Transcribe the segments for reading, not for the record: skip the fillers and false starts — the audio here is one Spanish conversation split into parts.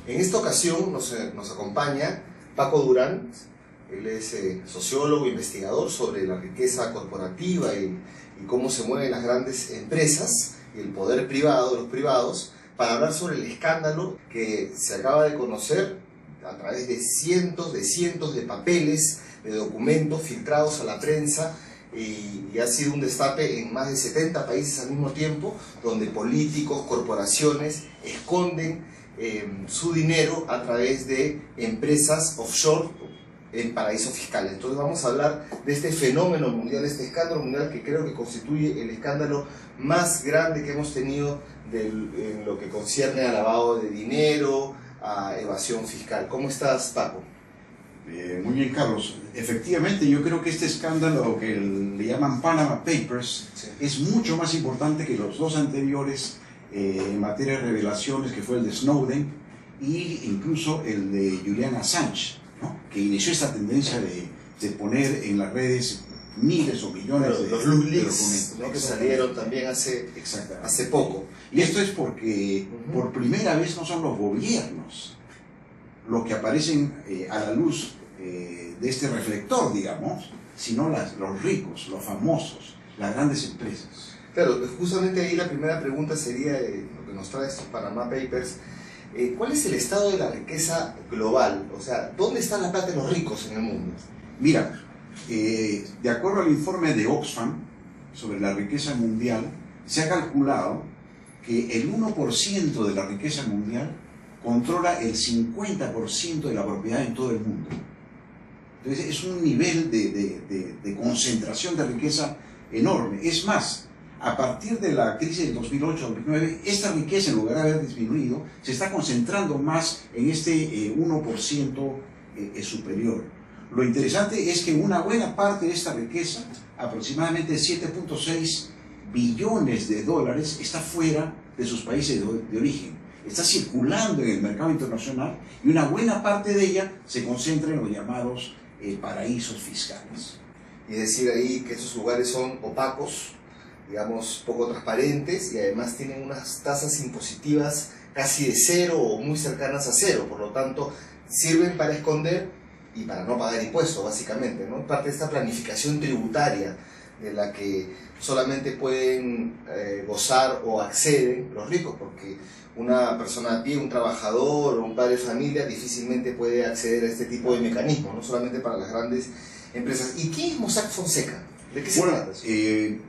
En esta ocasión nos acompaña Paco Durán. Él es sociólogo, investigador sobre la riqueza corporativa y cómo se mueven las grandes empresas y el poder privado, los privados, para hablar sobre el escándalo que se acaba de conocer a través de cientos de papeles, de documentos filtrados a la prensa, y ha sido un destape en más de 70 países al mismo tiempo, donde políticos, corporaciones esconden su dinero a través de empresas offshore en paraísos fiscales. Entonces vamos a hablar de este fenómeno mundial, este escándalo mundial que creo que constituye el escándalo más grande que hemos tenido en lo que concierne a lavado de dinero, a evasión fiscal. ¿Cómo estás, Paco? Muy bien, Carlos. Efectivamente, yo creo que este escándalo que le llaman Panama Papers, sí, es mucho más importante que los dos anteriores en materia de revelaciones, que fue el de Snowden e incluso el de Julian Assange, ¿no?, que inició esta tendencia de poner en las redes miles o millones de documentos, ¿no?, que salieron también hace poco. Y esto es porque por primera vez no son los gobiernos los que aparecen a la luz de este reflector, digamos, sino los ricos, los famosos, las grandes empresas. Claro, justamente ahí la primera pregunta sería, lo que nos trae estos Panama Papers, ¿cuál es el estado de la riqueza global? O sea, ¿dónde está la plata de los ricos en el mundo? Mira, de acuerdo al informe de Oxfam sobre la riqueza mundial, se ha calculado que el 1% de la riqueza mundial controla el 50% de la propiedad en todo el mundo. Entonces es un nivel de concentración de riqueza enorme. Es más, a partir de la crisis del 2008-2009, esta riqueza, en lugar de haber disminuido, se está concentrando más en este 1% superior. Lo interesante es que una buena parte de esta riqueza, aproximadamente 7.6 billones de dólares, está fuera de sus países de origen. Está circulando en el mercado internacional y una buena parte de ella se concentra en los llamados paraísos fiscales. Y decir ahí que esos lugares son opacos, digamos, poco transparentes, y además tienen unas tasas impositivas casi de cero o muy cercanas a cero. Por lo tanto, sirven para esconder y para no pagar impuestos, básicamente, ¿no? Parte de esta planificación tributaria de la que solamente pueden gozar o acceden los ricos, porque una persona a pie, un trabajador o un padre de familia difícilmente puede acceder a este tipo de mecanismos, no solamente para las grandes empresas. ¿Y qué es Mossack Fonseca? ¿De qué se trata?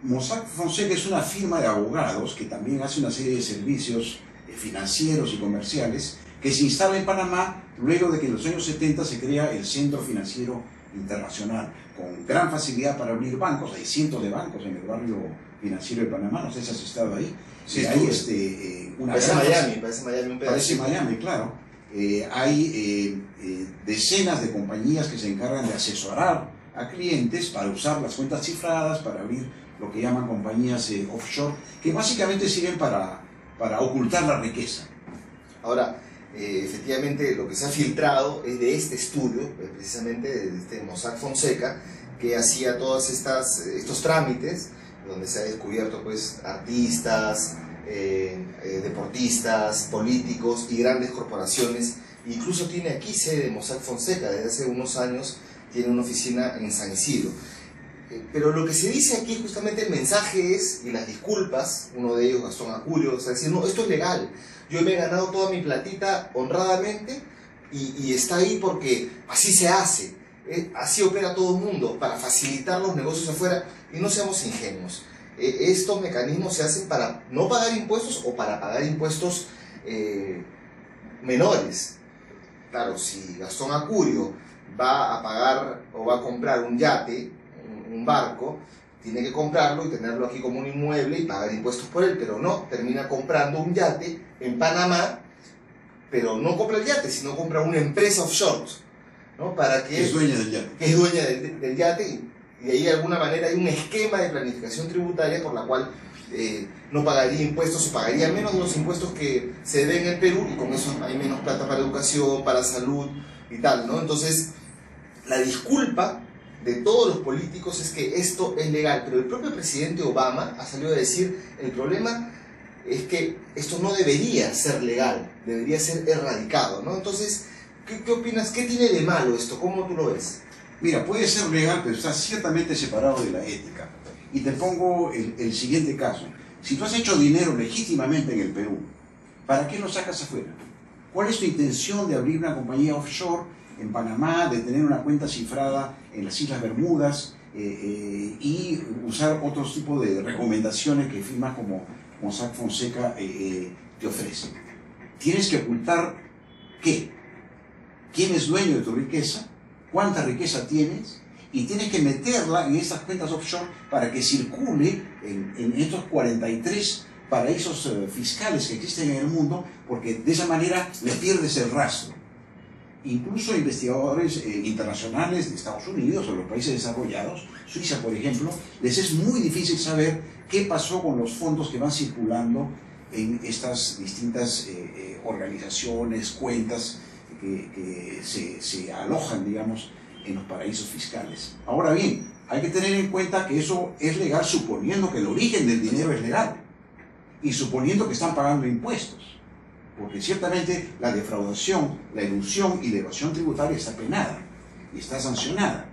Mossack Fonseca es una firma de abogados que también hace una serie de servicios financieros y comerciales, que se instala en Panamá luego de que en los años 70 se crea el Centro Financiero Internacional, con gran facilidad para abrir bancos. Hay cientos de bancos en el barrio financiero de Panamá, no sé si has estado ahí. Sí, hay parece Miami, claro. Hay decenas de compañías que se encargan de asesorar a clientes para usar las cuentas cifradas, para abrir lo que llaman compañías offshore, que básicamente sirven para ocultar la riqueza. Ahora, efectivamente, lo que se ha filtrado es de este estudio, precisamente de este Mossack Fonseca, que hacía todos estos trámites, donde se ha descubierto pues artistas, deportistas, políticos y grandes corporaciones. Incluso tiene aquí sede de Mossack Fonseca, desde hace unos años tiene una oficina en San Isidro. Pero lo que se dice aquí, justamente el mensaje es, y las disculpas, uno de ellos, Gastón Acurio, o sea, decir, no, esto es legal, yo me he ganado toda mi platita honradamente y está ahí porque así se hace, así opera todo el mundo, para facilitar los negocios afuera, y no seamos ingenuos. Estos mecanismos se hacen para no pagar impuestos o para pagar impuestos menores. Claro, si Gastón Acurio va a pagar o va a comprar un yate, un barco, tiene que comprarlo y tenerlo aquí como un inmueble y pagar impuestos por él, pero no, termina comprando un yate en Panamá, pero no compra el yate, sino compra una empresa offshore, ¿no? Que es dueña del yate. Que es dueña del yate, y ahí de alguna manera hay un esquema de planificación tributaria por la cual no pagaría impuestos, o pagaría menos de los impuestos que se deben en el Perú, y con eso hay menos plata para educación, para salud y tal, ¿no? Entonces, la disculpa de todos los políticos es que esto es legal, pero el propio presidente Obama ha salido a decir: el problema es que esto no debería ser legal, debería ser erradicado, ¿no? Entonces, ¿qué opinas? ¿Qué tiene de malo esto? ¿Cómo tú lo ves? Mira, puede ser legal, pero está ciertamente separado de la ética. Y te pongo el siguiente caso. Si tú has hecho dinero legítimamente en el Perú, ¿para qué lo sacas afuera? ¿Cuál es tu intención de abrir una compañía offshore en Panamá, de tener una cuenta cifrada en las Islas Bermudas y usar otros tipos de recomendaciones que firmas como Mossack Fonseca te ofrece? Tienes que ocultar ¿qué? ¿Quién es dueño de tu riqueza? ¿Cuánta riqueza tienes? Y tienes que meterla en estas cuentas offshore para que circule en estos 43 paraísos fiscales que existen en el mundo, porque de esa manera le pierdes el rastro. Incluso investigadores internacionales de Estados Unidos o los países desarrollados, Suiza por ejemplo, les es muy difícil saber qué pasó con los fondos que van circulando en estas distintas organizaciones, cuentas que se alojan, digamos, en los paraísos fiscales. Ahora bien, hay que tener en cuenta que eso es legal suponiendo que el origen del dinero es legal y suponiendo que están pagando impuestos, porque ciertamente la defraudación, la elusión y la evasión tributaria está penada y está sancionada.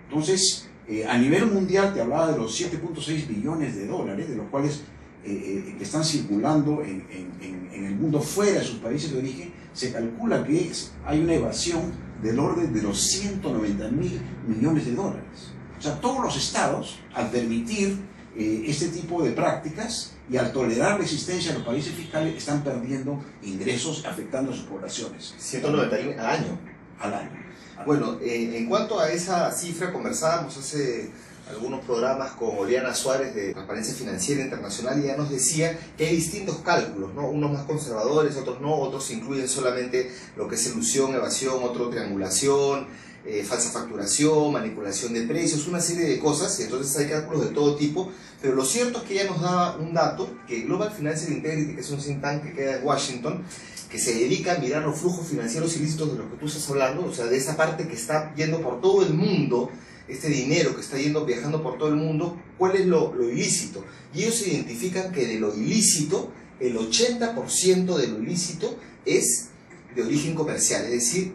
Entonces, a nivel mundial te hablaba de los 7.6 billones de dólares, de los cuales que están circulando en el mundo fuera de sus países de origen. Se calcula que hay una evasión del orden de los 190.000 millones de dólares. O sea, todos los estados, al permitir este tipo de prácticas y al tolerar la existencia de los países fiscales, están perdiendo ingresos, afectando a sus poblaciones. 191 al año. Al año. Bueno, en cuanto a esa cifra, conversábamos hace algunos programas con Oriana Suárez de Transparencia Financiera Internacional y ella nos decía que hay distintos cálculos, ¿no? Unos más conservadores, otros no, otros incluyen solamente lo que es ilusión, evasión, otro triangulación, falsa facturación, manipulación de precios, una serie de cosas, y entonces hay cálculos de todo tipo, pero lo cierto es que ella nos daba un dato, que Global Financial Integrity, que es un think tank que queda en Washington, que se dedica a mirar los flujos financieros ilícitos de los que tú estás hablando, o sea, de esa parte que está yendo por todo el mundo, este dinero que está viajando por todo el mundo, ¿cuál es lo ilícito? Y ellos identifican que de lo ilícito, el 80% de lo ilícito es de origen comercial, es decir,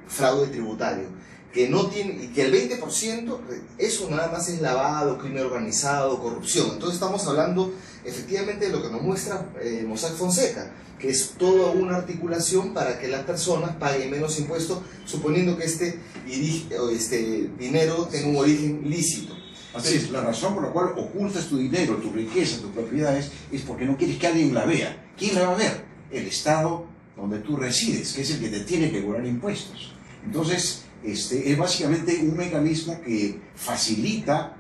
fraude tributario. Que no tiene, y que el 20% eso nada más es lavado, crimen organizado, corrupción. Entonces estamos hablando efectivamente de lo que nos muestra Mossack Fonseca, que es toda una articulación para que las personas paguen menos impuestos, suponiendo que este dinero tenga un origen lícito. Así es, la razón por la cual ocultas tu dinero, tu riqueza, tus propiedades, es porque no quieres que alguien la vea. ¿Quién la va a ver? El Estado donde tú resides, que es el que te tiene que cobrar impuestos. Entonces, es básicamente un mecanismo que facilita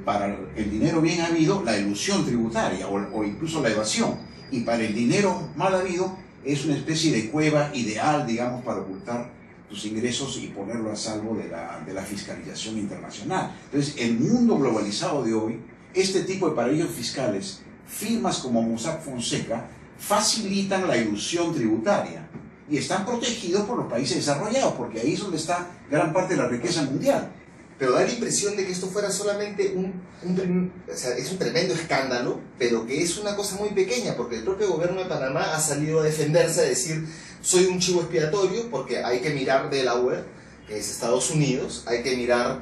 para el dinero bien habido la elusión tributaria o incluso la evasión, y para el dinero mal habido es una especie de cueva ideal, digamos, para ocultar tus ingresos y ponerlo a salvo de la fiscalización internacional. Entonces, el mundo globalizado de hoy, este tipo de paraísos fiscales, firmas como Mossack Fonseca, facilitan la ilusión tributaria y están protegidos por los países desarrollados, porque ahí es donde está gran parte de la riqueza mundial. Pero da la impresión de que esto fuera solamente o sea, es un tremendo escándalo, pero que es una cosa muy pequeña, porque el propio gobierno de Panamá ha salido a defenderse, a decir, soy un chivo expiatorio, porque hay que mirar Delaware, que es Estados Unidos, hay que mirar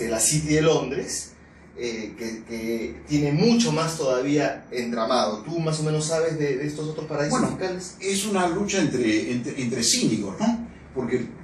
la City de Londres, que tiene mucho más todavía entramado. ¿Tú más o menos sabes de estos otros paraísos fiscales? Es una lucha entre cínicos, ¿no? Porque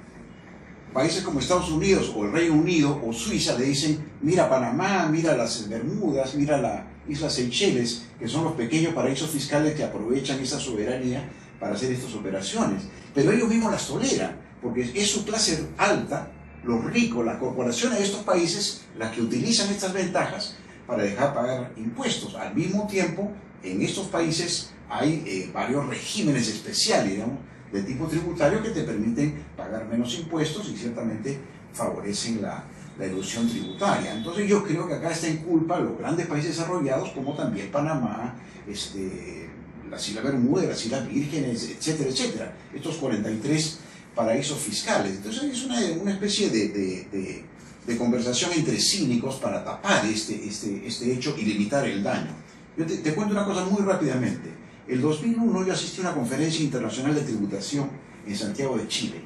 países como Estados Unidos o el Reino Unido o Suiza le dicen, mira Panamá, mira las Bermudas, mira las Islas Seychelles, que son los pequeños paraísos fiscales que aprovechan esa soberanía para hacer estas operaciones. Pero ellos mismos las toleran, porque es su clase alta, los ricos, las corporaciones de estos países, las que utilizan estas ventajas para dejar pagar impuestos. Al mismo tiempo, en estos países hay varios regímenes especiales, digamos, de tipo tributario que te permiten pagar menos impuestos y ciertamente favorecen la elusión tributaria. Entonces yo creo que acá está en culpa los grandes países desarrollados, como también Panamá, las Islas Bermudas, las Islas Vírgenes, etcétera, etcétera. Estos 43 paraísos fiscales. Entonces es una especie de conversación entre cínicos para tapar este hecho y limitar el daño. Yo te cuento una cosa muy rápidamente. El 2001 yo asistí a una conferencia internacional de tributación en Santiago de Chile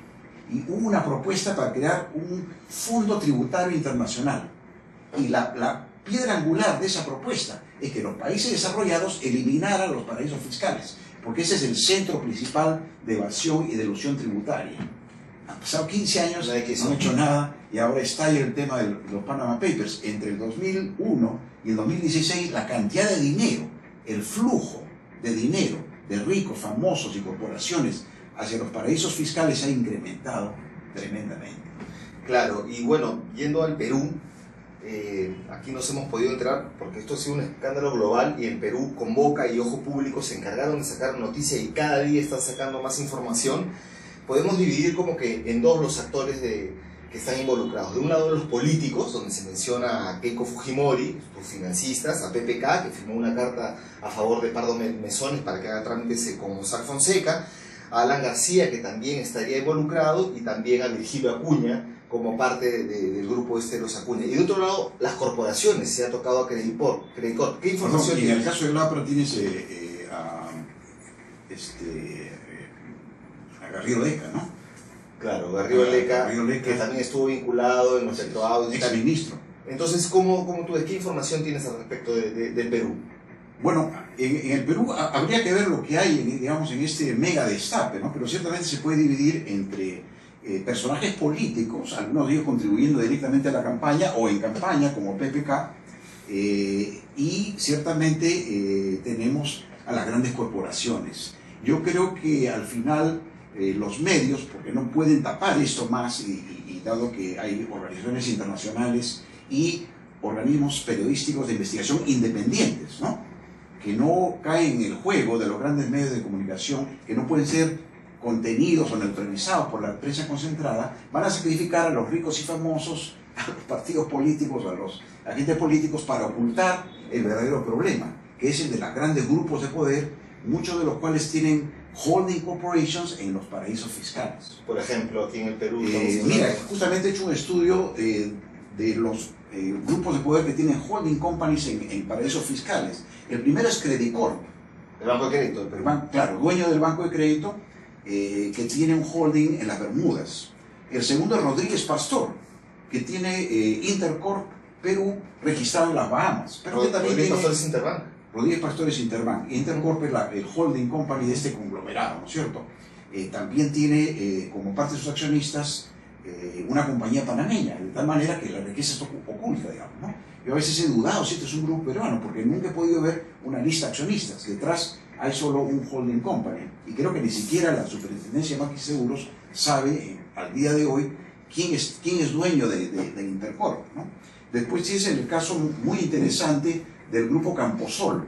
y hubo una propuesta para crear un fondo tributario internacional. Y la piedra angular de esa propuesta es que los países desarrollados eliminaran los paraísos fiscales, porque ese es el centro principal de evasión y de elusión tributaria. Han pasado 15 años, no han hecho nada, y ahora está ahí el tema de los Panama Papers. Entre el 2001 y el 2016, la cantidad de dinero, el flujo de dinero de ricos, famosos y corporaciones hacia los paraísos fiscales se ha incrementado tremendamente. Claro, y bueno, yendo al Perú, aquí nos hemos podido enterar, porque esto ha sido un escándalo global, y en Perú Convoca y Ojo Público se encargaron de sacar noticia y cada día están sacando más información. Podemos dividir como que en dos los actores que están involucrados. De un lado los políticos, donde se menciona a Keiko Fujimori, sus financistas, a PPK, que firmó una carta a favor de Pardo Mesones para que haga trámites con Mossack Fonseca, a Alan García, que también estaría involucrado, y también a Virgilio Acuña, como parte del grupo de los Acuña. Y de otro lado, las corporaciones, se ha tocado a Credicor. ¿Qué información tiene? En el caso de Glapra tienes a Garrido Leca, ¿no? Claro, Garrido Leca, que también estuvo vinculado en los electroaudios. Exministro. Entonces, ¿cómo tú ves? ¿Qué información tienes al respecto del Perú? Bueno, en el Perú habría que ver lo que hay, digamos, en este mega destape, ¿no? Pero ciertamente se puede dividir entre personajes políticos, algunos de ellos contribuyendo directamente a la campaña o en campaña, como PPK, y ciertamente tenemos a las grandes corporaciones. Yo creo que al final los medios, porque no pueden tapar esto más, y dado que hay organizaciones internacionales y organismos periodísticos de investigación independientes, ¿no?, que no caen en el juego de los grandes medios de comunicación, que no pueden ser contenidos o neutralizados por la prensa concentrada, van a sacrificar a los ricos y famosos, a los partidos políticos, a los agentes políticos, para ocultar el verdadero problema, que es el de los grandes grupos de poder, muchos de los cuales tienen holding corporations en los paraísos fiscales. Por ejemplo, aquí en el Perú... mira, justamente he hecho un estudio de los grupos de poder que tienen holding companies en paraísos fiscales. El primero es Credicorp. El Banco de Crédito del Perú. Claro, dueño del Banco de Crédito, que tiene un holding en las Bermudas. El segundo es Rodríguez Pastor, que tiene Intercorp Perú registrado en las Bahamas. Pero que también Rodríguez Pastor es Interbank. Rodríguez Pastor es Interbank. Intercorp es el holding company de este conglomerado, ¿no es cierto? También tiene como parte de sus accionistas una compañía panameña, de tal manera que la riqueza es oculta, digamos, ¿no? Yo a veces he dudado si este es un grupo peruano, porque nunca he podido ver una lista de accionistas. Detrás hay solo un holding company, y creo que ni siquiera la Superintendencia de Banques y Seguros sabe al día de hoy quién es dueño de Intercorp, ¿no? Después tienes el caso muy interesante del grupo Camposol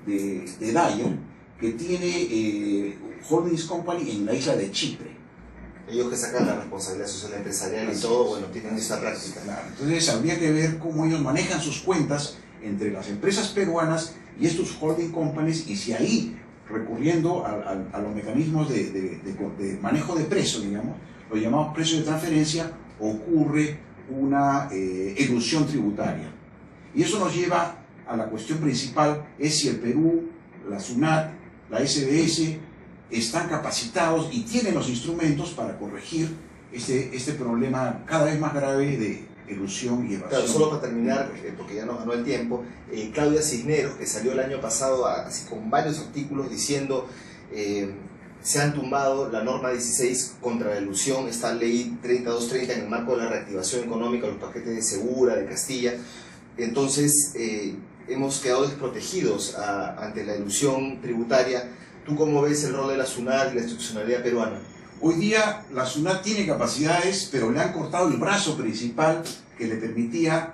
de Dyer, que tiene Holdings Company en la isla de Chipre. Ellos que sacan la responsabilidad social empresarial y todo, bueno, tienen esta práctica. Claro. Entonces habría que ver cómo ellos manejan sus cuentas entre las empresas peruanas y estos holding companies, y si ahí, recurriendo a los mecanismos de manejo de precios, digamos, los llamados precios de transferencia, ocurre una elusión tributaria. Y eso nos lleva a la cuestión principal, es si el Perú, la SUNAT, la SBS, están capacitados y tienen los instrumentos para corregir este problema cada vez más grave de elusión y evasión. Claro, solo para terminar, porque ya nos ganó el tiempo, Claudia Cisneros, que salió el año pasado así con varios artículos diciendo se han tumbado la norma 16 contra la elusión, esta ley 3230 en el marco de la reactivación económica, los paquetes de Segura, de Castilla. Entonces hemos quedado desprotegidos ante la elusión tributaria. ¿Tú cómo ves el rol de la SUNAT y la institucionalidad peruana? Hoy día la SUNAT tiene capacidades, pero le han cortado el brazo principal que le permitía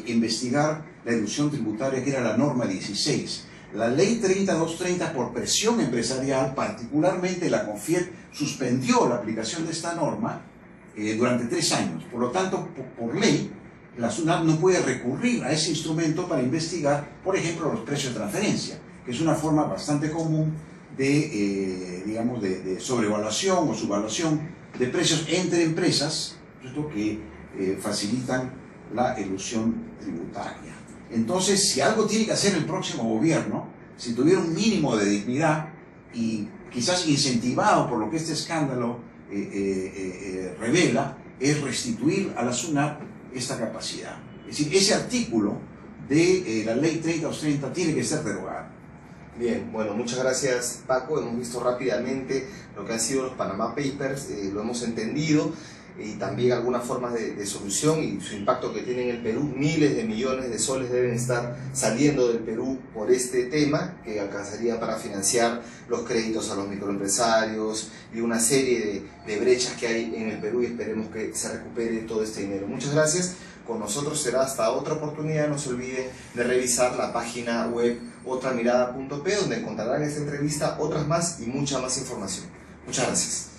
investigar la elusión tributaria, que era la norma 16. La ley 3230, por presión empresarial, particularmente la CONFIEP, suspendió la aplicación de esta norma durante 3 años. Por lo tanto, por ley, la SUNAT no puede recurrir a ese instrumento para investigar, por ejemplo, los precios de transferencia, que es una forma bastante común digamos, de sobrevaluación o subvaluación de precios entre empresas, que facilitan la elusión tributaria. Entonces, si algo tiene que hacer el próximo gobierno, si tuviera un mínimo de dignidad y quizás incentivado por lo que este escándalo revela, es restituir a la SUNAT esta capacidad. Es decir, ese artículo de la ley 30/30 tiene que ser derogado. Bien, bueno, muchas gracias, Paco. Hemos visto rápidamente lo que han sido los Panama Papers, lo hemos entendido, y también algunas formas de solución y su impacto que tiene en el Perú. Miles de millones de soles deben estar saliendo del Perú por este tema, que alcanzaría para financiar los créditos a los microempresarios y una serie de brechas que hay en el Perú, y esperemos que se recupere todo este dinero. Muchas gracias. Con nosotros será hasta otra oportunidad. No se olvide de revisar la página web otramirada.p, donde encontrarán esta entrevista, otras más y mucha más información. Muchas gracias.